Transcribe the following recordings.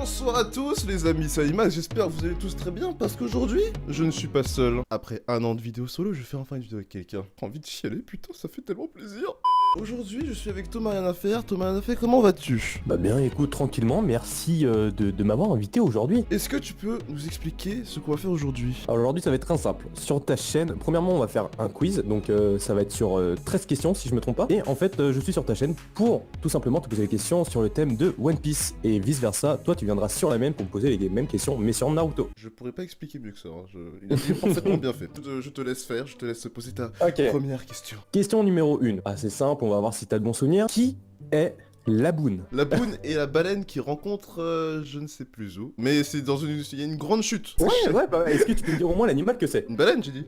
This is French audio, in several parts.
Bonsoir à tous les amis, c'est Imax, j'espère que vous allez tous très bien parce qu'aujourd'hui, je ne suis pas seul. Après un an de vidéo solo, je vais faire enfin une vidéo avec quelqu'un. J'ai envie de chialer, putain, ça fait tellement plaisir. Aujourd'hui, je suis avec Thomas Rien à faire. Thomas Rien à faire, comment vas-tu? Bah bien, écoute, tranquillement, merci de m'avoir invité aujourd'hui. Est-ce que tu peux nous expliquer ce qu'on va faire aujourd'hui? Alors aujourd'hui, ça va être très simple. Sur ta chaîne, premièrement, on va faire un quiz, donc ça va être sur 13 questions, si je me trompe pas. Et en fait, je suis sur ta chaîne pour tout simplement te poser des questions sur le thème de One Piece. Et vice versa, toi, tu viendras sur la même pour me poser les mêmes questions, mais sur Naruto. Je pourrais pas expliquer mieux que ça, hein. Il est parfaitement bien fait. Je te laisse faire, je te laisse poser ta Ok. première question. Question numéro 1. Assez simple, on va voir si t'as de bons souvenirs. Qui est Laboon? La boune et la baleine qui rencontrent je ne sais plus où. Mais c'est dans une... Il y a une grande chute. Ouais, bah est-ce que tu peux me dire au moins l'animal que c'est? Une baleine, j'ai dit.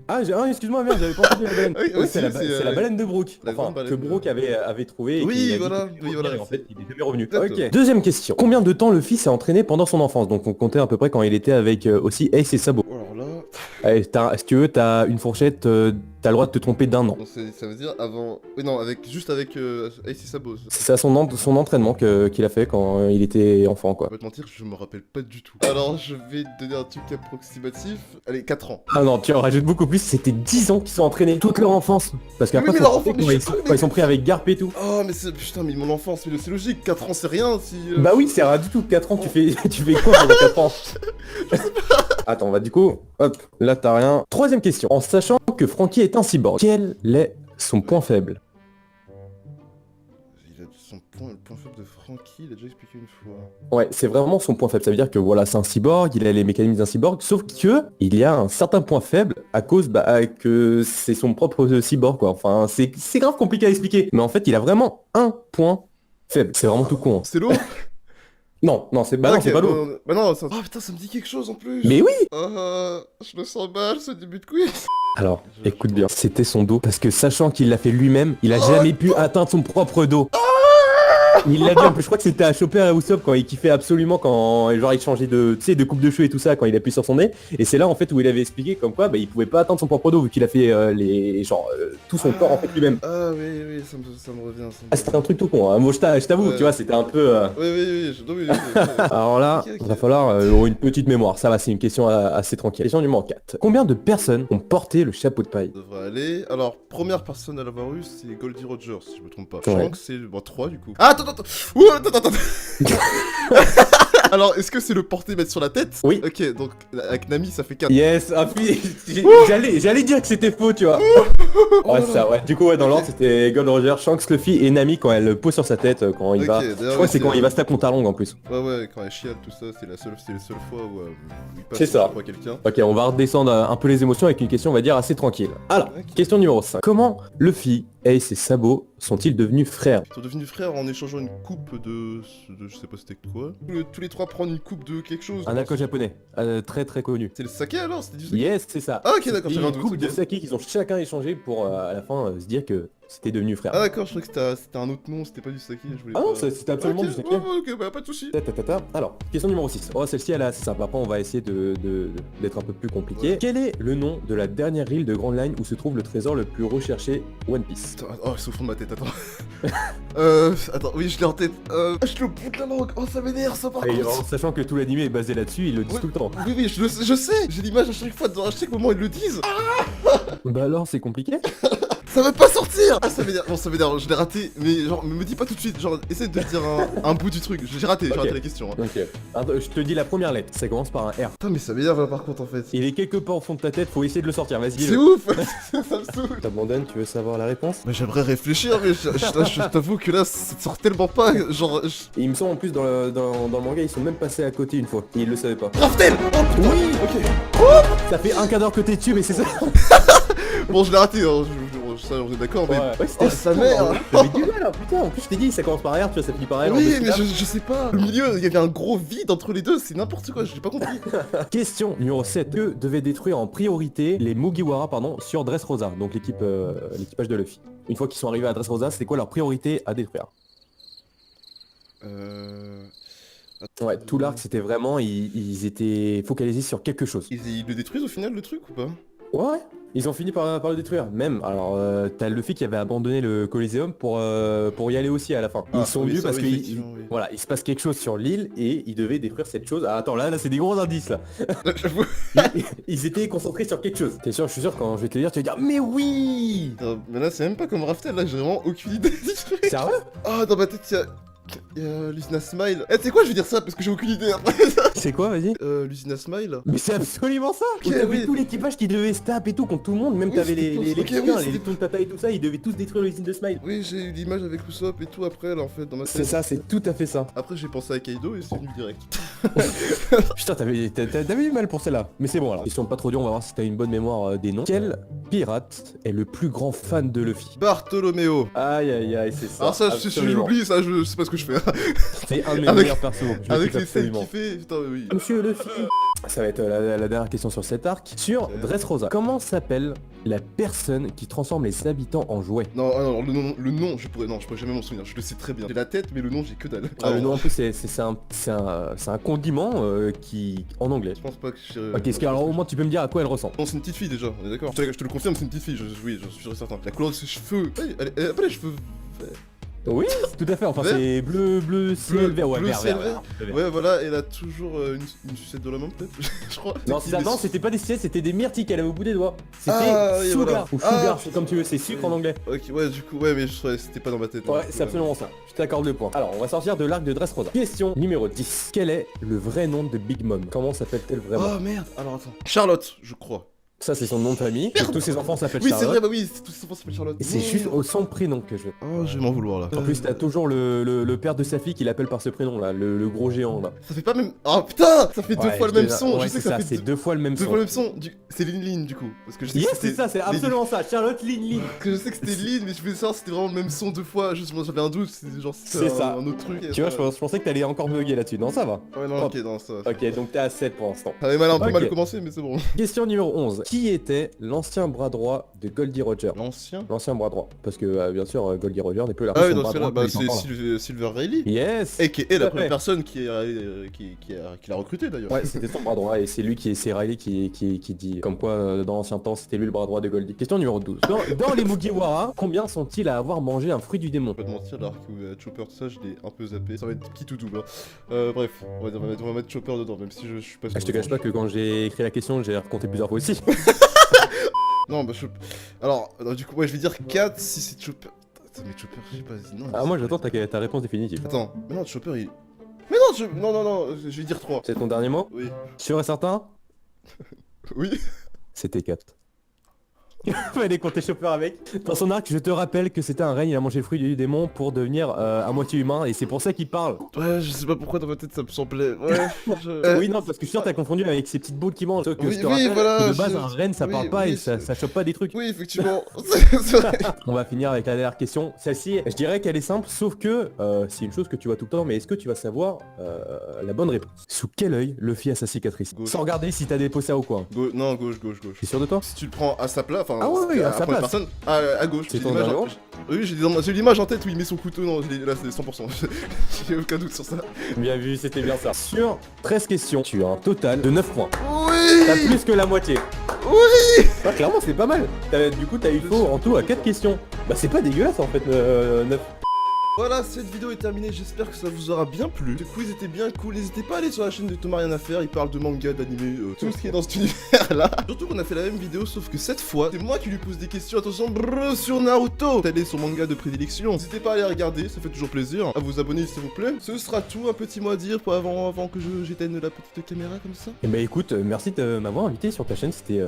Excuse-moi, merde, j'avais pas entendu la baleine. Oui, Ouais, aussi, c'est la, c'est, la baleine de Brooke. la Enfin, grande baleine que de- Brooke avait trouvé. Et Oui, qu'il a dit voilà, qu'il oui, allait voilà, revenir, et en fait, il est jamais revenu. Exactement. Ok. Deuxième question. Combien de temps Luffy s'est entraîné pendant son enfance? Donc on comptait à peu près quand il était avec aussi Ace et Sabo. Alors là, Allez, si tu veux, t'as une fourchette, t'as le droit de te tromper d'un an. donc ça veut dire avant... Oui, non, juste avec Ace et Sabo. C'est ça son entraînement qu'il a fait quand il était enfant, quoi. Je vais te mentir, je me rappelle pas du tout. Alors, je vais te donner un truc approximatif. Allez, 4 ans. Ah non, tu en rajoutes beaucoup plus, c'était 10 ans qu'ils sont entraînés, toute leur enfance. Parce qu'après, mais faut leur compter enfance, mais quand je ils suis sont, con, quand ils sont pris avec Garp et tout. Oh, mais c'est... Putain, mais mon enfance, mais c'est logique. 4 ans, c'est rien si... Bah oui, c'est rien du tout, 4 ans, tu fais quoi pendant 4 ans? Attends, bah du coup, hop, là t'as rien. Troisième question. En sachant que Franky est un cyborg, quel est son point faible? Il a le point faible de Franky, il a déjà expliqué une fois. Ouais, c'est vraiment son point faible. Ça veut dire que voilà, c'est un cyborg, il a les mécanismes d'un cyborg, sauf que il y a un certain point faible à cause que c'est son propre cyborg, quoi. Enfin, c'est grave compliqué à expliquer. Mais en fait, il a vraiment un point faible. C'est vraiment tout con, hein. C'est l'eau. Non, non, c'est Ah, ok, c'est pas l'eau. Bah non, ça... Ah putain, ça me dit quelque chose en plus. Mais oui. Je me sens mal ce début de quiz. Alors, écoute bien, c'était son dos, parce que sachant qu'il l'a fait lui-même, il a jamais pu atteindre son propre dos. Il l'a dit en plus, je crois que c'était à Chopper et Usopp quand il kiffait absolument quand genre il changeait de, tu sais, de coupe de cheveux et tout ça quand il appuie sur son nez. Et c'est là en fait où il avait expliqué comme quoi bah, il pouvait pas atteindre son propre dos vu qu'il a fait tout son corps en fait lui-même. Ah oui, ça me revient. Ah c'était un truc tout con, hein. Moi je t'avoue, Ouais. tu vois, c'était un peu... Oui. Alors là, Ok. il va falloir une petite mémoire, ça va, c'est une question assez tranquille. Question numéro 4. Combien de personnes ont porté le chapeau de paille? Ça devrait aller. Alors, première personne à l'avoir eu, c'est Goldie Rogers, si je me trompe pas. Je Ouais. crois que c'est... Bon, 3 du coup. Ah, attends. Ouh, attends. Alors, est-ce que c'est le porter mettre sur la tête? Oui. Ok, donc avec Nami, ça fait 4. Yes, ah puis j'allais dire que c'était faux, tu vois. Oh Ouais, là c'est ça, ouais. Du coup, ouais, dans l'ordre, c'était Gold Roger, Shanks, Luffy et Nami quand elle pose sur sa tête, quand il Ok, va... d'ailleurs, Je crois que c'est quand il va se taper contre Talong en plus. Ouais, quand elle chiale, tout ça, c'est les seules fois où il passe C'est ça. sur quelqu'un. Ok, on va redescendre un peu les émotions avec une question, on va dire, assez tranquille. Alors, Ok. question numéro 5. Comment Luffy, Ace et Sabo sont-ils devenus frères? Ils sont devenus frères en échangeant une coupe de je sais pas c'était quoi. Tous les trois prendre une coupe de quelque chose. Un alcool japonais, très très connu. C'est le saké alors? C'était du saké? Yes, c'est ça. Ah, ok, d'accord, C'est j'avais un une doute, coupe ok. de saké qu'ils ont chacun échangé pour, à la fin, se dire que c'était devenu frère. Ah d'accord, je croyais que c'était un autre nom, c'était pas du saké, je voulais Ah non, pas... c'était absolument Ok, du saké. ouais, ok, bah pas de soucis. Alors, question numéro 6. Oh, celle-ci, elle est assez simple. Après, on va essayer d'être un peu plus compliqué. Ouais. Quel est le nom de la dernière île de Grand Line où se trouve le trésor le plus recherché One Piece? Attends, oh, c'est au fond de ma tête, attends. Attends, oui, je l'ai en tête. Je l'ai au bout de la langue. Oh, ça m'énerve, ça, par Et contre. en sachant que tout l'anime est basé là-dessus, ils le disent Ouais. tout le temps. Oui, je sais. J'ai l'image à chaque fois, à chaque moment, ils le disent. Bah alors, c'est compliqué? Ça va pas sortir. Ah, ça m'énerve. Bon, ça m'énerve, je l'ai raté. Mais genre, me dis pas tout de suite. Genre, essaie de dire un bout du truc. J'ai raté la question. Hein. Ok. Attends, je te dis la première lettre. Ça commence par un R. Putain, mais ça m'énerve là, par contre, en fait. Il est quelque part au fond de ta tête, faut essayer de le sortir. Vas-y, C'est dis-le. ouf. Ça me saoule. T'abandonnes, tu veux savoir la réponse? Mais j'aimerais réfléchir, mais je t'avoue que là, ça te sort tellement pas. Genre, Et il me semble en plus dans le manga, ils sont même passés à côté une fois. Et ils le savaient pas. Raftel. Oh putain. Oui. Ok. Ça fait un quart d'heure que t'es dessus, mais c'est ça. Bon, je l'ai raté. Hein. Ça, on est d'accord, mais. Ouais, Oh, sa mère. T'avais du mal, hein, putain. En plus, je t'ai dit, ça commence par R, tu vois, ça finit par R. Oui, mais je sais pas. Le milieu, il y avait un gros vide entre les deux, c'est n'importe quoi, j'ai pas compris. Question numéro 7. Que devait détruire en priorité les Mugiwara, sur Dressrosa, donc l'équipage de Luffy. Une fois qu'ils sont arrivés à Dressrosa, c'était quoi leur priorité à détruire? Ouais, tout l'arc, c'était vraiment, ils étaient focalisés sur quelque chose. Ils le détruisent au final, le truc ou pas? Ouais, Ils ont fini par le détruire. Même, alors, t'as Luffy qui avait abandonné le Coliseum pour y aller aussi à la fin. Ils sont oui, venus ça, parce oui, que effectivement, oui. voilà, il se passe quelque chose sur l'île et ils devaient détruire cette chose. Ah, attends, là c'est des gros indices là. J'avoue. Ils étaient concentrés sur quelque chose. T'es sûr, je suis sûr quand je vais te le dire, tu vas dire mais oui. Mais là, c'est même pas comme Raftel, là, j'ai vraiment aucune idée du truc. Sérieux? Ah, dans ma tête, il y a l'usine à Smile. Eh, tu sais quoi, je vais dire ça parce que j'ai aucune idée après ça. C'est quoi, vas-y? L'usine à Smile. Mais c'est absolument ça! Ok, T'avais oui. tout l'équipage qui devait se taper et tout contre tout le monde, même Oui, t'avais c'était pour- les ok, chiens, oui, les c'était- Toon Tata et tout ça, ils devaient tous détruire l'usine de Smile. Oui, j'ai eu l'image avec Usopp et tout après, là, en fait, dans ma tête. C'est ça, c'est tout à fait ça. Après, j'ai pensé à Kaido et c'est venu direct. Putain, t'avais eu mal pour celle-là. Mais c'est bon alors. Question pas trop dur, on va voir si t'as une bonne mémoire des noms. Quel pirate est le plus grand fan de Luffy? Bartholoméo. Aïe aïe aïe, c'est ça. Alors ça, si absolument. j'oublie, ça, je sais pas ce que je fais. C'est un de mes Avec- meilleurs persos. Je Avec kiffe les scènes absolument. qu'il fait, putain, oui. Monsieur Luffy. Ça va être la dernière question sur cet arc. Sur Dressrosa. Comment s'appelle la personne qui transforme les habitants en jouets? Non, ah non, le nom, je pourrais jamais m'en souvenir, je le sais très bien. J'ai la tête, mais le nom, j'ai que dalle. Ah, le nom en plus c'est un condiment qui en anglais. Je pense pas que je... Ok, est-ce que alors au moins tu peux me dire à quoi elle ressemble? Non, c'est une petite fille déjà, on est d'accord. Je te le confirme, c'est une petite fille, oui, je suis sûr et certain. La couleur de ses cheveux... Elle a pas les cheveux... Oui, tout à fait, enfin Vert c'est bleu, ciel, vert, ouais, bleu, vert, ciel, vert, vert. Ouais, voilà, elle a toujours une sucette dans la main, peut-être. Je crois. Non, C'est ça, qui, non, les- c'était pas des ciels, c'était des myrtilles qu'elle avait au bout des doigts. C'était Ah, oui, sugar, voilà. ou sugar, Ah, c'est comme tu veux, c'est sucre en anglais. Ok, ouais, du coup, ouais, mais c'était pas dans ma tête. Ouais, c'est absolument ça. Je t'accorde le point. Alors, on va sortir de l'arc de Dressrosa. Question numéro 10. Quel est le vrai nom de Big Mom? Comment s'appelle-t-elle vraiment? Oh merde, alors attends. Charlotte, je crois. Ça, c'est son nom de famille. Tous ses enfants s'appellent Oui, c'est Charlotte. vrai, bah oui, tous ses enfants s'appellent Charlotte. Et c'est juste au son prénom que je veux. Oh, je vais m'en vouloir là. En plus, t'as toujours le père de sa fille qui l'appelle par ce prénom là, le gros géant là. Ça fait pas même. Oh putain, ça fait deux Ouais, fois le je même te- son. ouais, Je sais c'est que ça ça, fait c'est deux fois le même deux son. fois le même son. C'est Lin du coup. Parce que je sais Yes, que c'est ça, c'est absolument ça. Charlotte Lin. Parce que je sais que c'était Lin, mais je voulais savoir si c'était vraiment le même son deux fois. Juste moi j'avais un doute, c'est genre C'est ça. un autre truc. Tu vois, je pensais que t'allais encore bugger là-dessus. Non, ça va. Ouais, non, Hop. ok, non, ça. Ok, donc t'es à 7 pour l'instant. Ça avait un peu Ok. mal commencé, mais c'est bon. Question numéro 11. Qui était l'ancien bras droit de Goldie Roger? L'ancien. L'ancien bras droit. Parce que, bien sûr, Goldie Roger n'est plus là. Ah oui, Son dans bras ce cas-là, droit, bah il est encore c'est là. Silver Riley. Yes. Et qui est Tout la à première fait. personne qui l'a recruté d'ailleurs. Ouais, c'était son bras droit et c'est lui c'est Riley qui dit comme quoi dans l'ancien temps c'était lui le bras droit de Goldie. Question numéro 12. Dans les Mugiwara, combien sont-ils à avoir mangé un fruit du démon? Pas de mentir, l'arc où Chopper, tout ça, je l'ai un peu zappé. Ça va être petit ou double. Bref, on va mettre Chopper dedans, même si je suis pas sûr. Ah, je te cache pas que quand j'ai écrit la question, j'ai raconté plusieurs fois aussi. Non, bah Chopper. Alors, du coup, ouais, je vais dire 4 si c'est Chopper. Attends, mais Chopper, je sais pas. Non, Ah, moi j'attends ta réponse définitive. Attends, mais non, Chopper il. Mais non, non, je vais dire 3. C'est ton dernier mot? Oui. Sûr et certain? Oui. C'était 4. Fallait compter Chopper avec. Dans son arc, je te rappelle que c'était un règne, il a mangé le fruit du démon pour devenir à moitié humain et c'est pour ça qu'il parle. Ouais, je sais pas pourquoi dans ma tête ça me semblait. Ouais, je... Oui, non, parce que je suis sûr t'as confondu avec ces petites boules qui mangent. Sauf que Oui, je te oui, rappelle voilà, que de base, je- un renne ça oui, parle pas oui, et ça chope pas des trucs. Oui, effectivement. C'est vrai. On va finir avec la dernière question. Celle-ci, je dirais qu'elle est simple, sauf que c'est une chose que tu vois tout le temps, mais est-ce que tu vas savoir la bonne réponse? Sous quel œil Luffy a sa cicatrice? Gauche. Sans regarder si t'as des possas ou quoi. Non, gauche. T'es sûr de toi? Si tu le prends à sa place, enfin, Ah ouais, à sa place. personne, à gauche. C'est J'ai ton l'image dernier en- mot? Oui, j'ai l'image en tête où il met son couteau, non, là c'est 100%. J'ai aucun doute sur ça. Bien vu, c'était bien ça. Sur 13 questions, tu as un total de 9 points. Oui. T'as plus que la moitié. Oui. Bah, clairement, c'est pas mal. Du coup, t'as eu faux en tout à 4 questions. Bah, c'est pas dégueulasse en fait, 9. Voilà, cette vidéo est terminée, j'espère que ça vous aura bien plu. Le quiz était bien cool, n'hésitez pas à aller sur la chaîne de Thomas Rien à faire, il parle de manga, d'anime, tout ce qui est dans cet univers là. Surtout qu'on a fait la même vidéo, sauf que cette fois, c'est moi qui lui pose des questions, attention, brrr, sur Naruto. Tel est son manga de prédilection. N'hésitez pas à aller regarder, ça fait toujours plaisir. À vous abonner s'il vous plaît. Ce sera tout, un petit mot à dire pour avant que j'éteigne la petite caméra comme ça. Et bah écoute, merci de m'avoir invité sur ta chaîne, c'était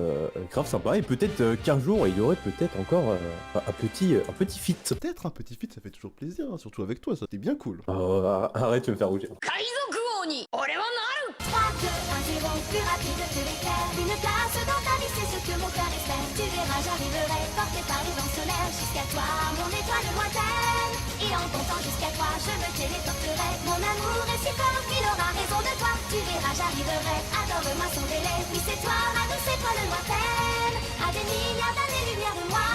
grave sympa. Et peut-être qu'un jour, il y aurait peut-être encore un petit feat. Peut-être un petit feat, ça fait toujours plaisir, hein, surtout avec toi, ça t'es bien cool. Arrête, tu me faire rougir. 海賊王に俺はなる 3, 2, 1, 0, plus rapide que l'éclair. Une place dans ta vie, c'est ce que mon cœur espère. Tu verras, j'arriverai, porté par les vents solaires. Jusqu'à toi, mon étoile lointaine. Et en comptant jusqu'à toi, je me téléporterai. Mon amour est si fort qu'il aura raison de toi. Tu verras, j'arriverai, adore-moi sans délai. Oui, c'est toi, ma douce étoile lointaine. À des milliards d'années-lumière de moi.